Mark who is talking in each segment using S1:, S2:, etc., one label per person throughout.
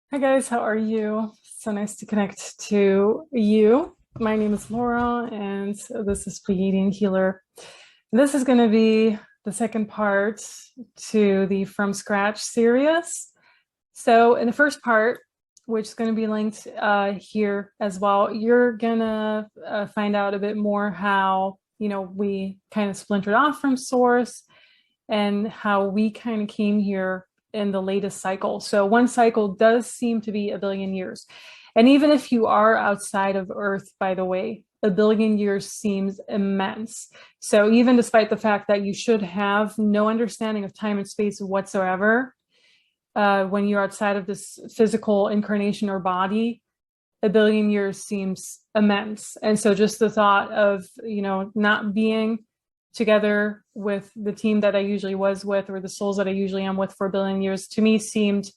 S1: Hi guys, how are you? So nice to connect to you. My name is Laura, and this is Creating Healer. This is going to be the second part to the From Scratch series. So, in the first part, which is going to be linked here as well, you're going to find out a bit more how, we kind of splintered off from Source and how we kind of came here in the latest cycle. So one cycle does seem to be a billion years. And even if you are outside of Earth, by the way, a billion years seems immense. So even despite the fact that you should have no understanding of time and space whatsoever, when you're outside of this physical incarnation or body, a billion years seems immense. And so just the thought of, not being together with the team that I usually was with, or the souls that I usually am with for a billion years, to me seemed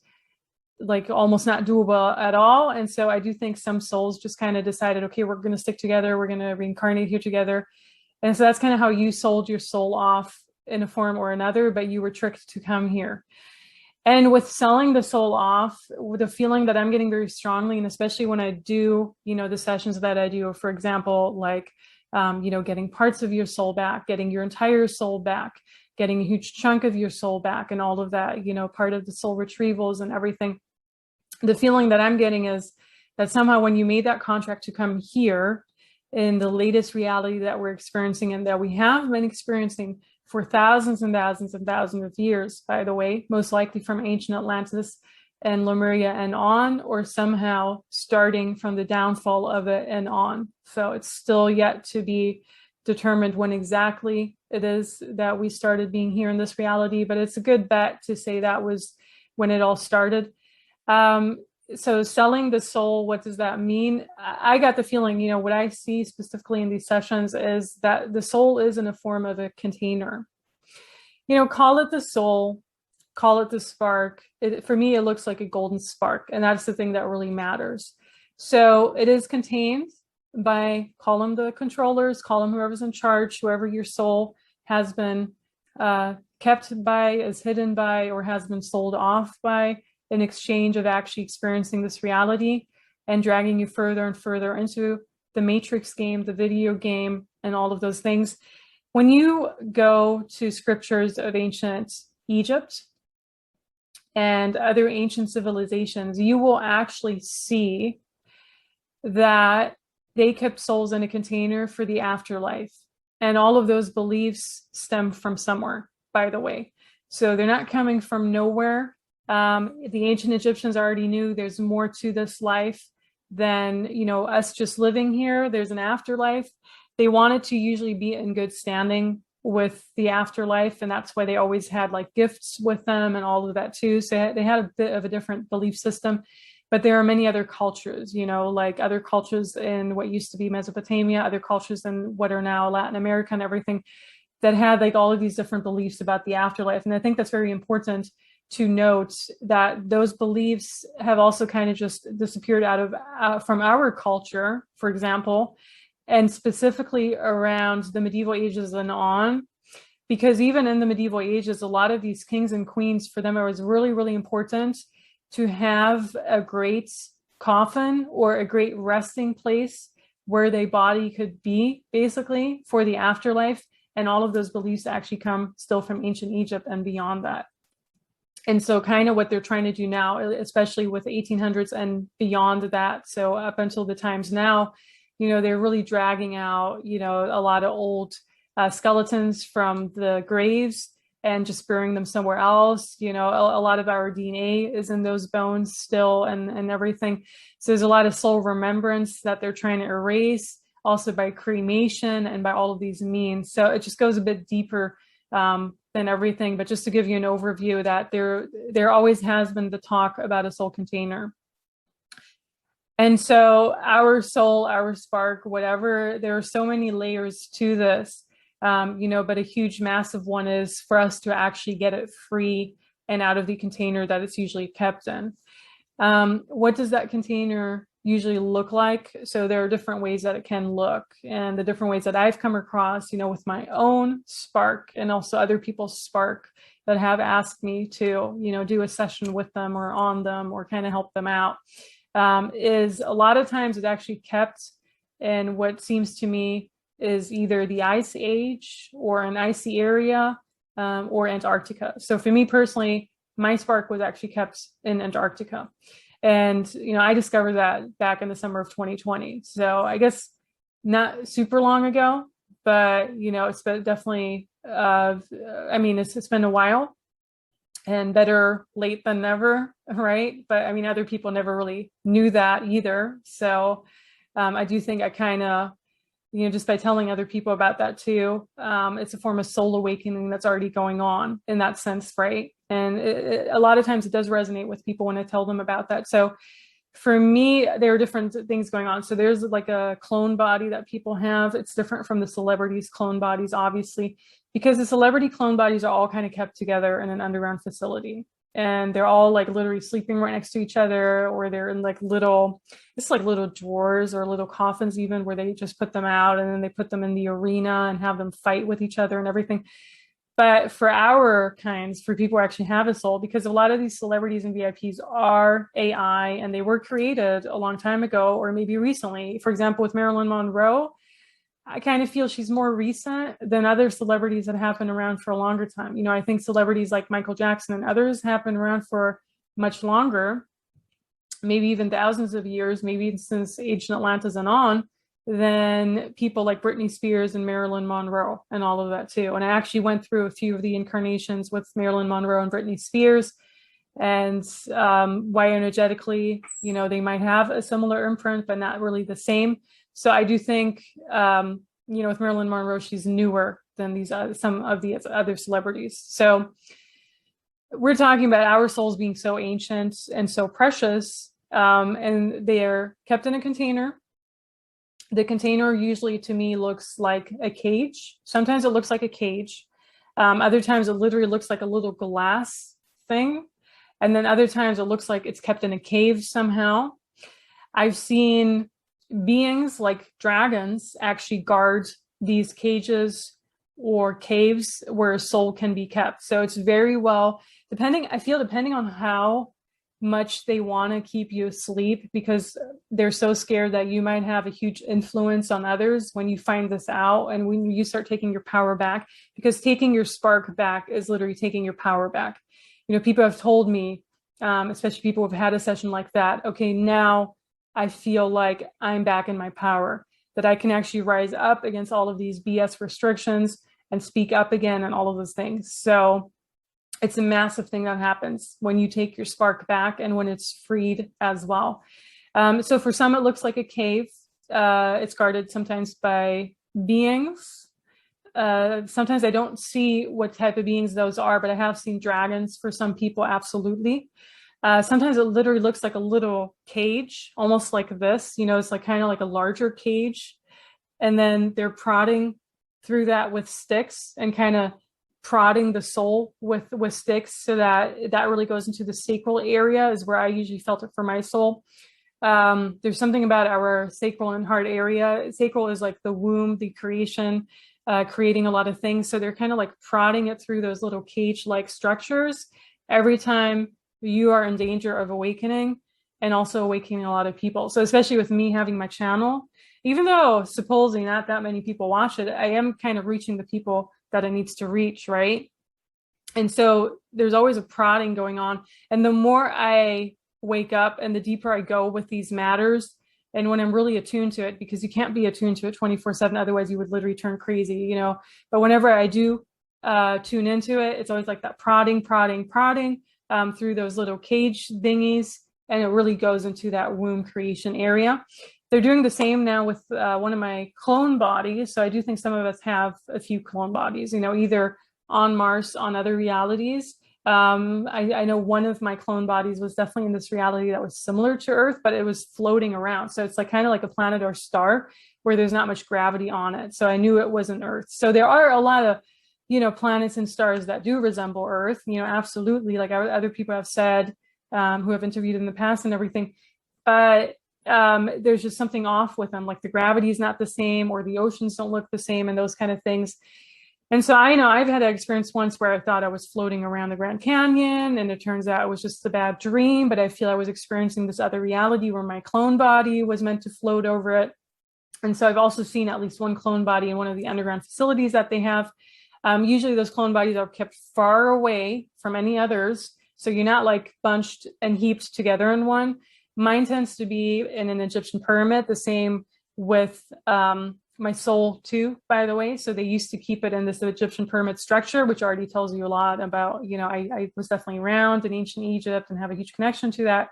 S1: like almost not doable at all. And so I do think some souls just kind of decided, okay, we're going to stick together. We're going to reincarnate here together. And so that's kind of how you sold your soul off in a form or another, but you were tricked to come here. And with selling the soul off, with the feeling that I'm getting very strongly, and especially when I do, the sessions that I do, for example, like, getting parts of your soul back, getting your entire soul back, getting a huge chunk of your soul back, and all of that, part of the soul retrievals and everything. The feeling that I'm getting is that somehow when you made that contract to come here in the latest reality that we're experiencing and that we have been experiencing for thousands and thousands and thousands of years, by the way, most likely from ancient Atlantis and Lemuria and on, or somehow starting from the downfall of it and on. So it's still yet to be determined when exactly it is that we started being here in this reality, but it's a good bet to say that was when it all started. So selling the soul, what does that mean? I got the feeling, what I see specifically in these sessions is that the soul is in a form of a container. Call it the soul, call it the spark. For me, it looks like a golden spark, and that's the thing that really matters. So it is contained by, call them the controllers, call them whoever's in charge, whoever your soul has been kept by, is hidden by, or has been sold off by, in exchange of actually experiencing this reality and dragging you further and further into the Matrix game, the video game, and all of those things. When you go to scriptures of ancient Egypt and other ancient civilizations, you will actually see that they kept souls in a container for the afterlife. And all of those beliefs stem from somewhere, by the way. So they're not coming from nowhere. The ancient Egyptians already knew there's more to this life than, us just living here. There's an afterlife. They wanted to usually be in good standing with the afterlife, and that's why they always had like gifts with them and all of that too. So they had a bit of a different belief system. But there are many other cultures, like other cultures in what used to be Mesopotamia, other cultures in what are now Latin America and everything, that had like all of these different beliefs about the afterlife. And I think that's very important to note, that those beliefs have also kind of just disappeared out of from our culture, for example, and specifically around the medieval ages and on, because even in the medieval ages, a lot of these kings and queens, for them, it was really, really important to have a great coffin or a great resting place where their body could be, basically, for the afterlife. And all of those beliefs actually come still from ancient Egypt and beyond that. And so kind of what they're trying to do now, especially with the 1800s and beyond that, so up until the times now, they're really dragging out, a lot of old skeletons from the graves and just burying them somewhere else. A lot of our DNA is in those bones still, and everything. So there's a lot of soul remembrance that they're trying to erase, also by cremation and by all of these means. So it just goes a bit deeper than everything. But just to give you an overview, that there always has been the talk about a soul container. And so our soul, our spark, whatever, there are so many layers to this, but a huge, massive one is for us to actually get it free and out of the container that it's usually kept in. What does that container usually look like? So there are different ways that it can look, and the different ways that I've come across, with my own spark and also other people's spark that have asked me to, do a session with them or on them or kind of help them out. Is a lot of times it's actually kept in what seems to me is either the ice age or an icy area, or Antarctica. So for me personally, my spark was actually kept in Antarctica. And, I discovered that back in the summer of 2020. So I guess not super long ago, but, it's been definitely, it's been a while, and better late than never, right? But I mean, other people never really knew that either. So I do think I kind of, just by telling other people about that too, it's a form of soul awakening that's already going on in that sense, right? And a lot of times it does resonate with people when I tell them about that. So for me, there are different things going on. So there's like a clone body that people have. It's different from the celebrities' clone bodies, obviously, because the celebrity clone bodies are all kind of kept together in an underground facility. And they're all like literally sleeping right next to each other, or they're in like little drawers or little coffins even, where they just put them out and then they put them in the arena and have them fight with each other and everything. But for our kinds, for people who actually have a soul, because a lot of these celebrities and VIPs are AI and they were created a long time ago or maybe recently. For example, with Marilyn Monroe, I kind of feel she's more recent than other celebrities that have been around for a longer time. I think celebrities like Michael Jackson and others have been around for much longer, maybe even thousands of years, maybe since ancient Atlantis and on, than people like Britney Spears and Marilyn Monroe and all of that too. And I actually went through a few of the incarnations with Marilyn Monroe and Britney Spears, and why energetically, they might have a similar imprint, but not really the same. So I do think, with Marilyn Monroe, she's newer than these some of the other celebrities. So we're talking about our souls being so ancient and so precious, and they are kept in a container. The container usually to me looks like a cage. Sometimes it looks like a cage. Other times it literally looks like a little glass thing. And then other times it looks like it's kept in a cave somehow. I've seen beings like dragons actually guard these cages or caves where a soul can be kept. So it's very well, depending on how much they want to keep you asleep, because they're so scared that you might have a huge influence on others when you find this out and when you start taking your power back, because taking your spark back is literally taking your power back. People have told me, especially people who've had a session like that, okay, now I feel like I'm back in my power, that I can actually rise up against all of these BS restrictions and speak up again and all of those things. So it's a massive thing that happens when you take your spark back and when it's freed as well. So for some, it looks like a cave. It's guarded sometimes by beings. Sometimes I don't see what type of beings those are, but I have seen dragons for some people, absolutely. Sometimes it literally looks like a little cage, almost like this, it's like kind of like a larger cage. And then they're prodding through that with sticks and kind of prodding the soul with sticks, so that really goes into the sacral area, is where I usually felt it for my soul. There's something about our sacral and heart area. Sacral is like the womb, the creation, creating a lot of things. So they're kind of like prodding it through those little cage-like structures every time you are in danger of awakening, and also awakening a lot of people. So especially with me having my channel, even though supposedly not that many people watch it, I am kind of reaching the people that it needs to reach, right? And so there's always a prodding going on. And the more I wake up and the deeper I go with these matters, and when I'm really attuned to it, because you can't be attuned to it 24/7, otherwise you would literally turn crazy, But whenever I do tune into it, it's always like that prodding through those little cage thingies, and it really goes into that womb creation area. They're doing the same now with one of my clone bodies. So I do think some of us have a few clone bodies, either on Mars, on other realities. I know one of my clone bodies was definitely in this reality that was similar to Earth, but it was floating around. So it's like kind of like a planet or star where there's not much gravity on it. So I knew it wasn't Earth. So there are a lot of, planets and stars that do resemble Earth, absolutely. Like other people have said, who have interviewed in the past and everything. But there's just something off with them, like the gravity is not the same, or the oceans don't look the same, and those kind of things. And so I know I've had an experience once where I thought I was floating around the Grand Canyon, and it turns out it was just a bad dream, but I feel I was experiencing this other reality where my clone body was meant to float over it. And so I've also seen at least one clone body in one of the underground facilities that they have. Usually those clone bodies are kept far away from any others. So you're not like bunched and heaped together in one. Mine tends to be in an Egyptian pyramid, the same with my soul too, by the way. So they used to keep it in this Egyptian pyramid structure, which already tells you a lot about, I was definitely around in ancient Egypt and have a huge connection to that.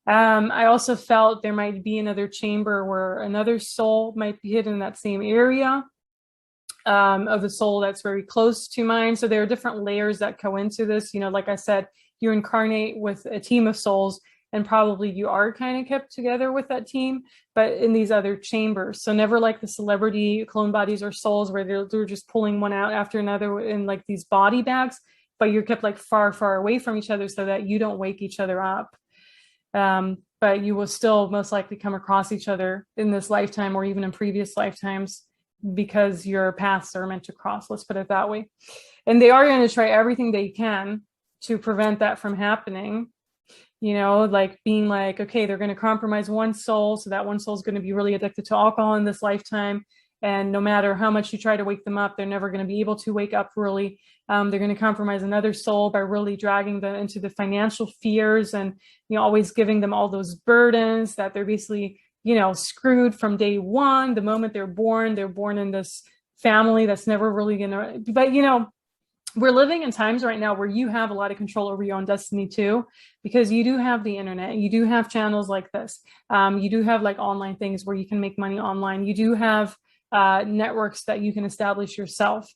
S1: I also felt there might be another chamber where another soul might be hidden in that same area of the soul that's very close to mine. So there are different layers that go into this. Like I said, you incarnate with a team of souls, and probably you are kind of kept together with that team, but in these other chambers. So never like the celebrity clone bodies or souls where they're just pulling one out after another in like these body bags, but you're kept like far, far away from each other so that you don't wake each other up. But you will still most likely come across each other in this lifetime or even in previous lifetimes because your paths are meant to cross, let's put it that way. And they are going to try everything they can to prevent that from happening. Like being like, okay, they're going to compromise one soul, so that one soul is going to be really addicted to alcohol in this lifetime. And no matter how much you try to wake them up, they're never going to be able to wake up really. They're going to compromise another soul by really dragging them into the financial fears and, always giving them all those burdens that they're basically, screwed from day one. The moment they're born in this family that's never really going to, but, we're living in times right now where you have a lot of control over your own destiny too, because you do have the internet, you do have channels like this. You do have like online things where you can make money online. You do have networks that you can establish yourself.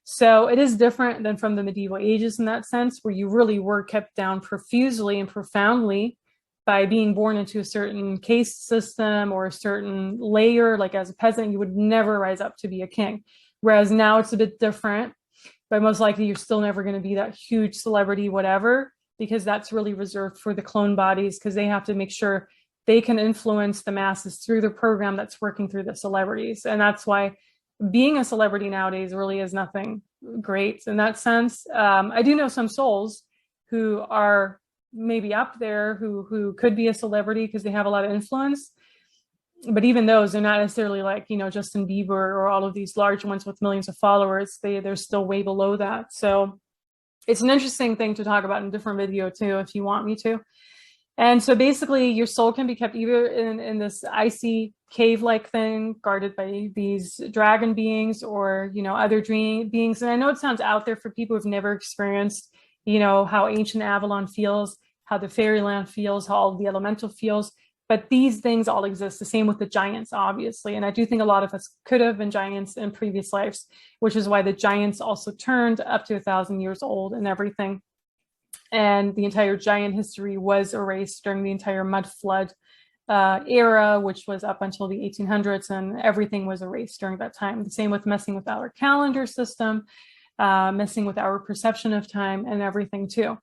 S1: So it is different than from the medieval ages in that sense, where you really were kept down profusely and profoundly by being born into a certain caste system or a certain layer. Like as a peasant, you would never rise up to be a king. Whereas now it's a bit different, but most likely you're still never going to be that huge celebrity, whatever, because that's really reserved for the clone bodies, because they have to make sure they can influence the masses through the program that's working through the celebrities. And that's why being a celebrity nowadays really is nothing great in that sense. I do know some souls who are maybe up there who could be a celebrity because they have a lot of influence. But even those are not necessarily like, Justin Bieber or all of these large ones with millions of followers. They're still way below that. So it's an interesting thing to talk about in a different video too, if you want me to. And so basically your soul can be kept either in this icy cave-like thing guarded by these dragon beings or, other dream beings. And I know it sounds out there for people who've never experienced, how ancient Avalon feels, how the fairyland feels, how all the elemental feels. But these things all exist. The same with the giants, obviously. And I do think a lot of us could have been giants in previous lives, which is why the giants also turned up to 1,000 years old and everything. And the entire giant history was erased during the entire mud flood era, which was up until the 1800s, and everything was erased during that time. The same with messing with our calendar system, messing with our perception of time and everything too.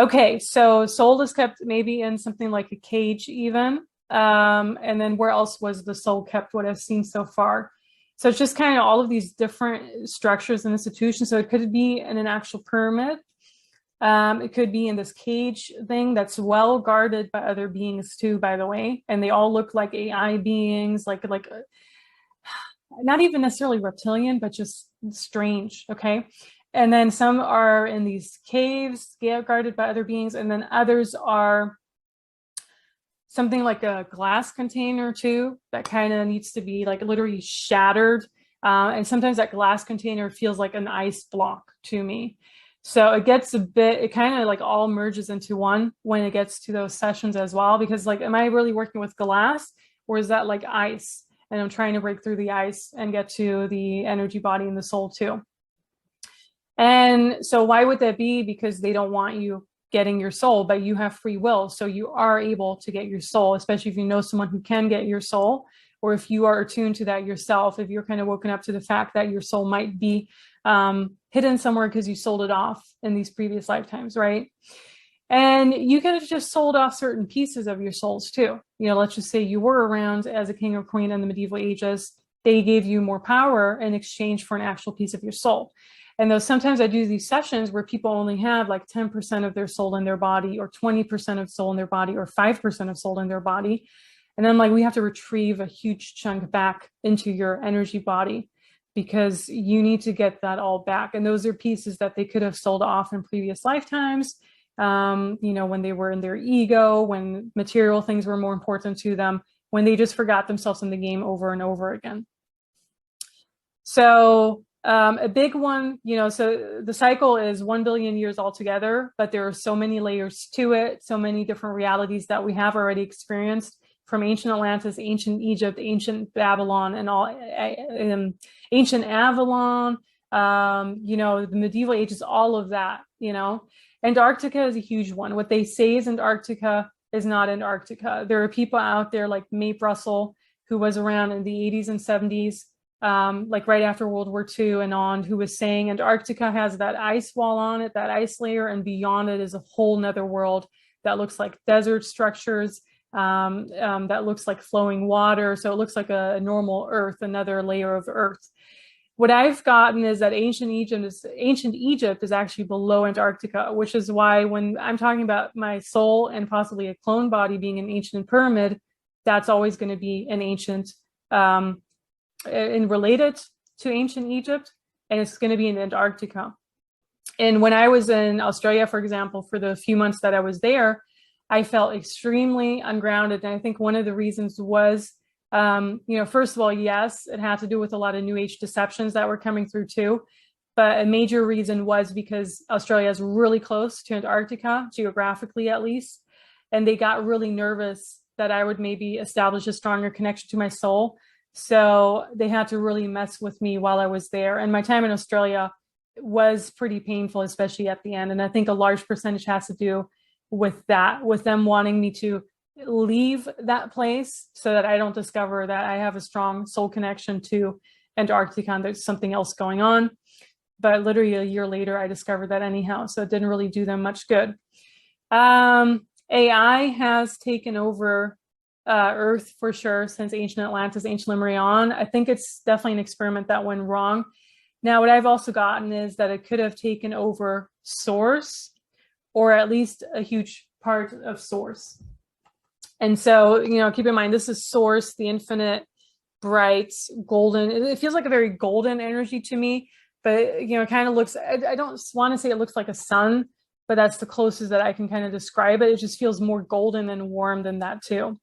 S1: Okay, so soul is kept maybe in something like a cage even. And then where else was the soul kept, what I've seen so far? So it's just kind of all of these different structures and institutions. So it could be in an actual pyramid. It could be in this cage thing that's well guarded by other beings too, by the way. And they all look like AI beings, like not even necessarily reptilian, but just strange, okay? And then some are in these caves guarded by other beings, and then others are something like a glass container too that kind of needs to be like literally shattered. And sometimes that glass container feels like an ice block to me. So it gets it kind of like all merges into one when it gets to those sessions as well, because like, am I really working with glass or is that like ice? And I'm trying to break through the ice and get to the energy body and the soul too. And so why would that be? Because they don't want you getting your soul, but you have free will. So you are able to get your soul, especially if you know someone who can get your soul, or if you are attuned to that yourself, if you're kind of woken up to the fact that your soul might be hidden somewhere because you sold it off in these previous lifetimes, right? And you could have just sold off certain pieces of your souls too. Let's just say you were around as a king or queen in the medieval ages, they gave you more power in exchange for an actual piece of your soul. And though sometimes I do these sessions where people only have like 10% of their soul in their body, or 20% of soul in their body, or 5% of soul in their body. And then like we have to retrieve a huge chunk back into your energy body, because you need to get that all back. And those are pieces that they could have sold off in previous lifetimes, when they were in their ego, when material things were more important to them, when they just forgot themselves in the game over and over again. So a big one, so the cycle is 1 billion years altogether, but there are so many layers to it, so many different realities that we have already experienced, from ancient Atlantis, ancient Egypt, ancient Babylon, and all ancient Avalon, the medieval ages, all of that, Antarctica is a huge one. What they say is Antarctica is not Antarctica. There are people out there like Mape Russell, who was around in the 80s and 70s, like right after World War II and on, who was saying Antarctica has that ice wall on it, that ice layer, and beyond it is a whole nother world that looks like desert structures, that looks like flowing water. So it looks like a normal Earth, another layer of Earth. What I've gotten is that ancient Egypt is actually below Antarctica, which is why when I'm talking about my soul and possibly a clone body being an ancient pyramid, that's always going to be an ancient, and related to ancient Egypt, and it's going to be in Antarctica. And when I was in Australia, for example, for the few months that I was there, I felt extremely ungrounded. And I think one of the reasons was, first of all, yes, it had to do with a lot of New Age deceptions that were coming through too. But a major reason was because Australia is really close to Antarctica, geographically at least. And they got really nervous that I would maybe establish a stronger connection to my soul. So they had to really mess with me while I was there. And my time in Australia was pretty painful, especially at the end. And I think a large percentage has to do with that, with them wanting me to leave that place so that I don't discover that I have a strong soul connection to Antarctica and there's something else going on. But literally a year later, I discovered that anyhow. So it didn't really do them much good. AI has taken over Earth for sure since ancient Atlantis, ancient Lemuria on. I think it's definitely an experiment that went wrong. Now, what I've also gotten is that it could have taken over Source, or at least a huge part of Source. And so, keep in mind, this is Source, the infinite, bright, golden. It feels like a very golden energy to me, but, it kind of looks, I don't want to say it looks like a sun, but that's the closest that I can kind of describe it. It just feels more golden and warm than that too.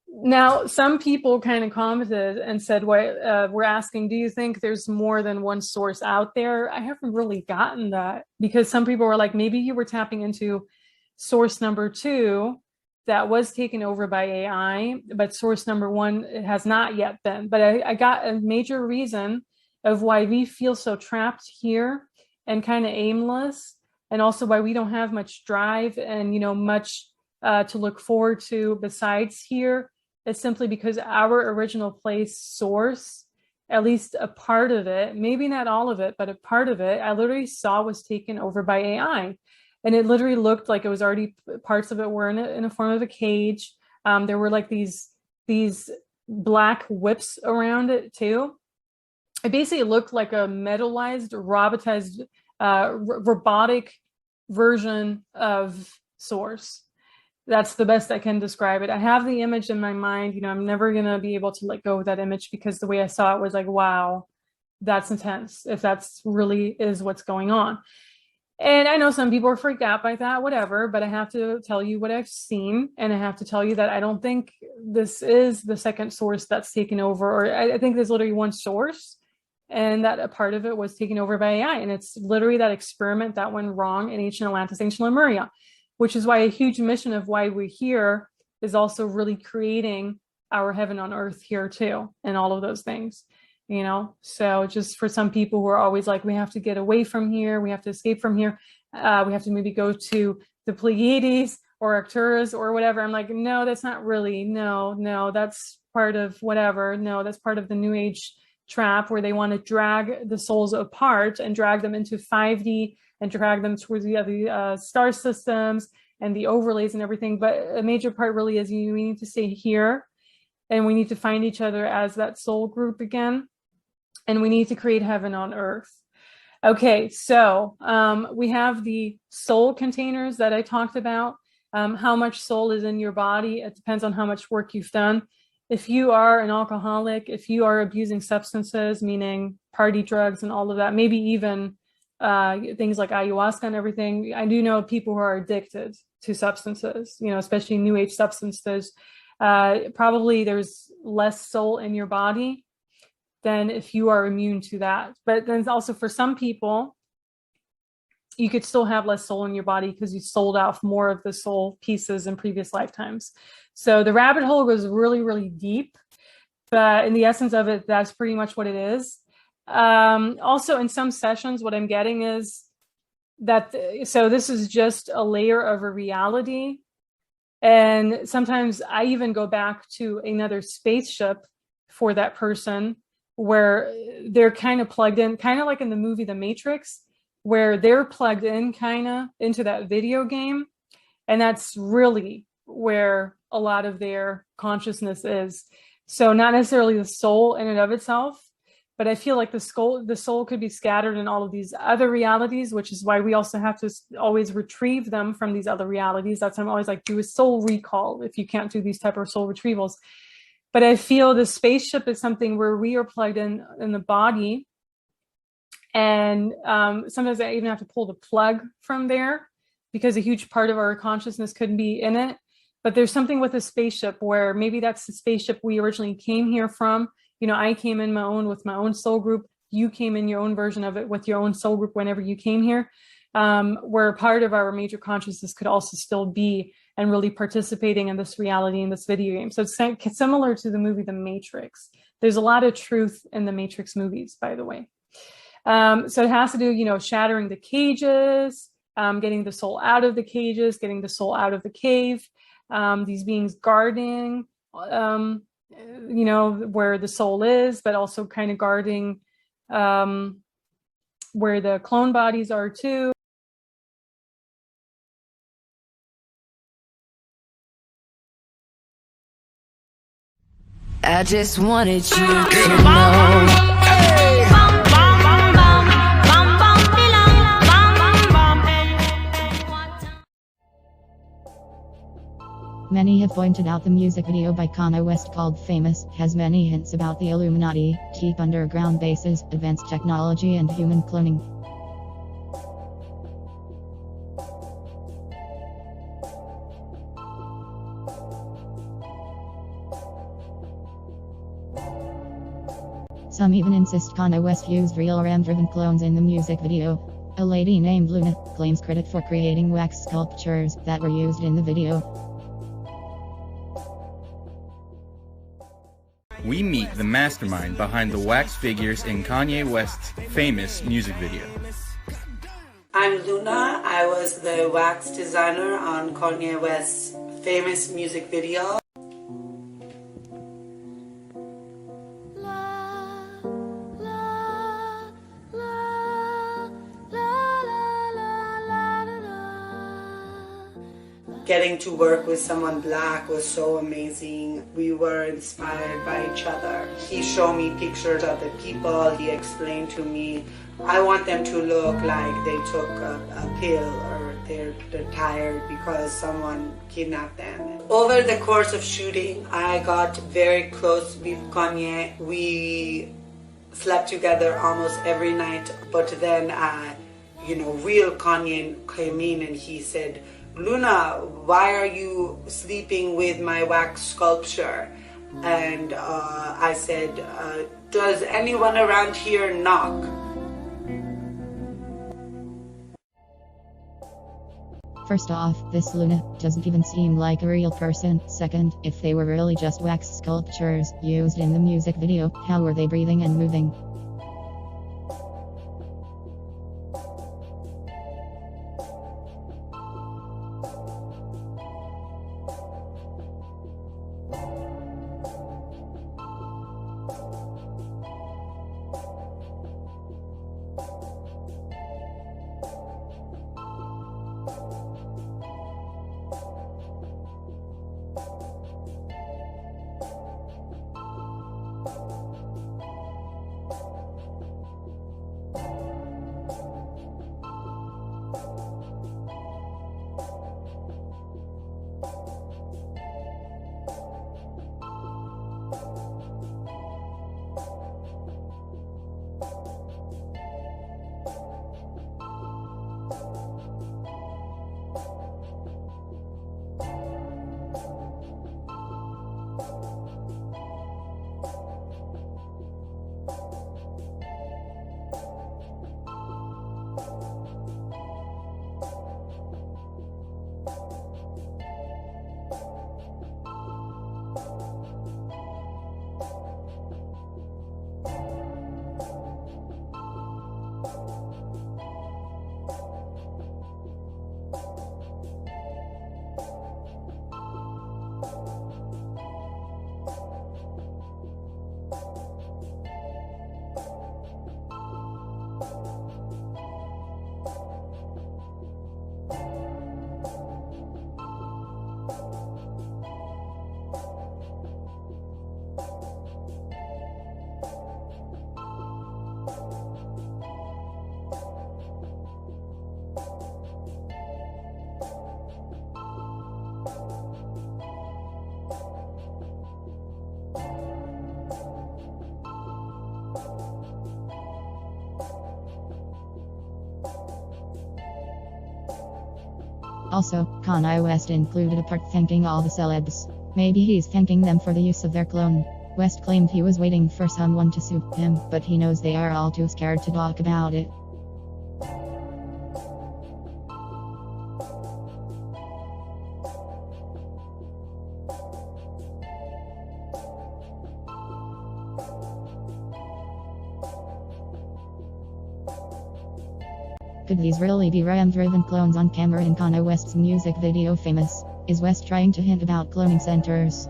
S1: Now, some people kind of commented and said, we're asking, do you think there's more than one source out there? I haven't really gotten that, because some people were like, maybe you were tapping into source number 2 that was taken over by AI, but source number 1 it has not yet been. But I got a major reason of why we feel so trapped here and kind of aimless, and also why we don't have much drive and, much to look forward to besides here. It's simply because our original place, Source, at least a part of it, maybe not all of it, but a part of it, I literally saw was taken over by AI. And it literally looked like it was already, parts of it were in a form of a cage. There were like these black whips around it too. It basically looked like a metallized, robotized, robotic version of Source. That's the best I can describe it. I have the image in my mind. I'm never going to be able to let go of that image, because the way I saw it was like, wow, that's intense, if that's really is what's going on. And I know some people are freaked out by that, whatever, but I have to tell you what I've seen. And I have to tell you that I don't think this is the second source that's taken over, or I think there's literally one source, and that a part of it was taken over by AI. And it's literally that experiment that went wrong in ancient Atlantis, ancient Lemuria, which is why a huge mission of why we're here is also really creating our heaven on earth here too, and all of those things, So just for some people who are always like, we have to get away from here, we have to escape from here, we have to maybe go to the Pleiades or Arcturus or whatever. I'm like, no, that's not really, no, that's part of whatever. No, that's part of the New Age trap where they want to drag the souls apart and drag them into 5D and drag them towards the star systems and the overlays and everything. But a major part really is you need to stay here and we need to find each other as that soul group again, and we need to create heaven on earth. Okay, so we have the soul containers that I talked about. How much soul is in your body? It depends on how much work you've done. If you are an alcoholic, if you are abusing substances, meaning party drugs and all of that, maybe even things like ayahuasca and everything. I do know people who are addicted to substances, especially new age substances. Probably there's less soul in your body than if you are immune to that. But then also for some people, you could still have less soul in your body because you sold off more of the soul pieces in previous lifetimes. So the rabbit hole goes really, really deep. But in the essence of it, that's pretty much what it is. Also, in some sessions, what I'm getting is that, so this is just a layer of a reality. And sometimes I even go back to another spaceship for that person where they're kind of plugged in, kind of like in the movie The Matrix, where they're plugged in kind of into that video game. And that's really where a lot of their consciousness is. So not necessarily the soul in and of itself, but I feel like the soul could be scattered in all of these other realities, which is why we also have to always retrieve them from these other realities. That's why I'm always like, do a soul recall if you can't do these type of soul retrievals. But I feel the spaceship is something where we are plugged in the body. And sometimes I even have to pull the plug from there because a huge part of our consciousness could be in it. But there's something with a spaceship where maybe that's the spaceship we originally came here from. I came in with my own soul group. You came in your own version of it with your own soul group whenever you came here, where part of our major consciousness could also still be and really participating in this reality in this video game. So it's similar to the movie The Matrix. There's a lot of truth in the Matrix movies, by the way. So it has to do, shattering the cages, getting the soul out of the cages, getting the soul out of the cave, these beings guarding, where the soul is, but also kind of guarding where the clone bodies are too.
S2: I just wanted you to know.
S3: Many have pointed out the music video by Kanye West called Famous has many hints about the Illuminati, deep underground bases, advanced technology and human cloning. Some even insist Kanye West used real RAM-driven clones in the music video. A lady named Luna claims credit for creating wax sculptures that were used in the video.
S4: We meet the mastermind behind the wax figures in Kanye West's famous music video.
S5: I'm Luna. I was the wax designer on Kanye West's famous music video. Getting to work with someone black was so amazing. We were inspired by each other. He showed me pictures of the people. He explained to me, I want them to look like they took a pill or they're tired because someone kidnapped them. Over the course of shooting, I got very close with Kanye. We slept together almost every night, but then, real Kanye came in and he said, Luna, why are you sleeping with my wax sculpture? And I said, does anyone around here knock?
S3: First off, this Luna doesn't even seem like a real person. Second, if they were really just wax sculptures used in the music video, how were they breathing and moving? Also, Kanye West included a part thanking all the celebs. Maybe he's thanking them for the use of their clone. West claimed he was waiting for someone to sue him, but he knows they are all too scared to talk about it. Could these really be RAM-driven clones on camera in Kanye West's music video Famous? Is West trying to hint about cloning centers?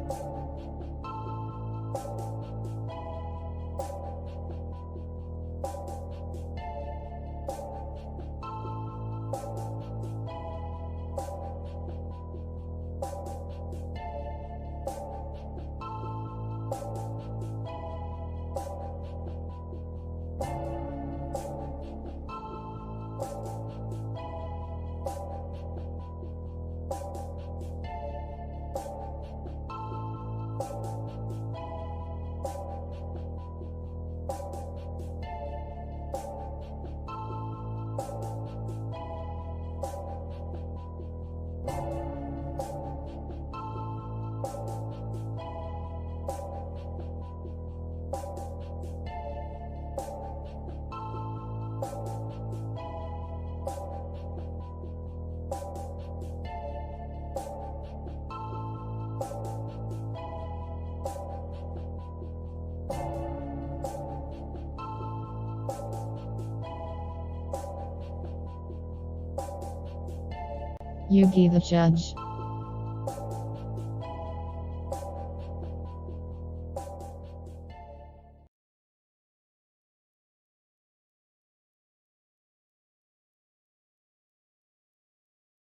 S3: You be the judge.